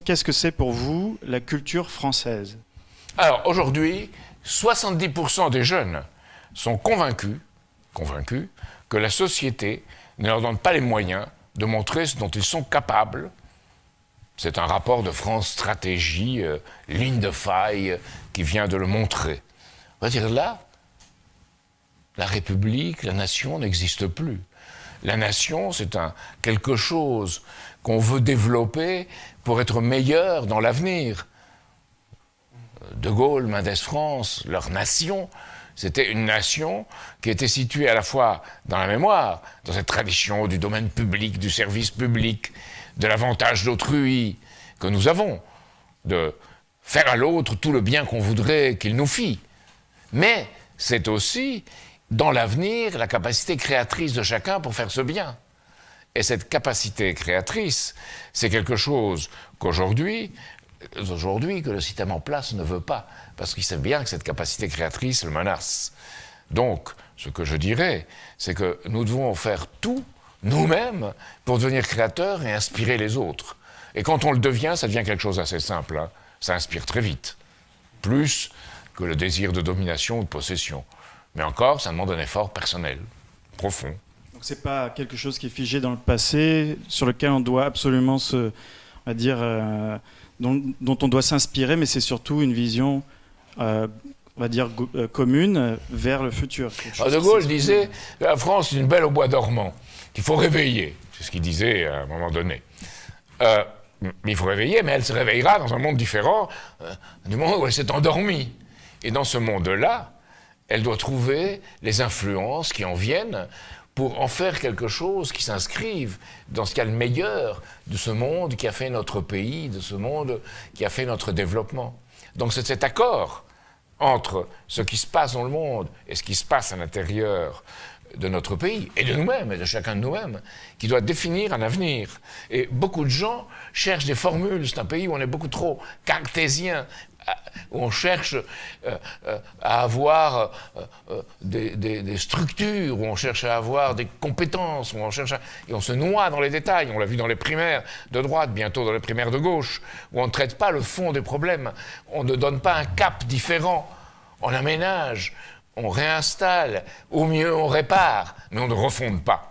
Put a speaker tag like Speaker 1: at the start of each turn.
Speaker 1: qu'est-ce que c'est pour vous la culture française?
Speaker 2: Alors, aujourd'hui, 70% des jeunes sont convaincus que la société ne leur donne pas les moyens de montrer ce dont ils sont capables. C'est un rapport de France Stratégie, ligne de faille, qui vient de le montrer. On va dire là, la République, la nation n'existe plus. La nation, c'est quelque chose qu'on veut développer pour être meilleur dans l'avenir. De Gaulle, Mendès France, leur nation, c'était une nation qui était située à la fois dans la mémoire, dans cette tradition du domaine public, du service public, de l'avantage d'autrui que nous avons, de faire à l'autre tout le bien qu'on voudrait qu'il nous fît. Mais c'est aussi, dans l'avenir, la capacité créatrice de chacun pour faire ce bien. Et cette capacité créatrice, c'est quelque chose qu'aujourd'hui, que le système en place ne veut pas, parce qu'il sait bien que cette capacité créatrice le menace. Donc, ce que je dirais, c'est que nous devons faire tout, nous-mêmes, pour devenir créateurs et inspirer les autres. Et quand on le devient, ça devient quelque chose d'assez simple, hein. Ça inspire très vite, plus que le désir de domination ou de possession. Mais encore, ça demande un effort personnel, profond.
Speaker 1: Donc c'est pas quelque chose qui est figé dans le passé, sur lequel on doit absolument se, on va dire, dont on doit s'inspirer, mais c'est surtout une vision, on va dire, commune vers le futur.
Speaker 2: De Gaulle disait que la France est une belle au bois dormant, qu'il faut réveiller. C'est ce qu'il disait à un moment donné. Mais il faut réveiller, mais elle se réveillera dans un monde différent du monde où elle s'est endormie. Et dans ce monde-là, elle doit trouver les influences qui en viennent pour en faire quelque chose qui s'inscrive dans ce qu'il y a le meilleur de ce monde qui a fait notre pays, de ce monde qui a fait notre développement. Donc c'est cet accord entre ce qui se passe dans le monde et ce qui se passe à l'intérieur de notre pays, et de nous-mêmes, et de chacun de nous-mêmes, qui doit définir un avenir. Et beaucoup de gens cherchent des formules. C'est un pays où on est beaucoup trop cartésien, où on cherche à avoir des structures, où on cherche à avoir des compétences, où on cherche et on se noie dans les détails. On l'a vu dans les primaires de droite, bientôt dans les primaires de gauche, où on ne traite pas le fond des problèmes. On ne donne pas un cap différent. On aménage, on réinstalle, au mieux on répare, mais on ne refonde pas.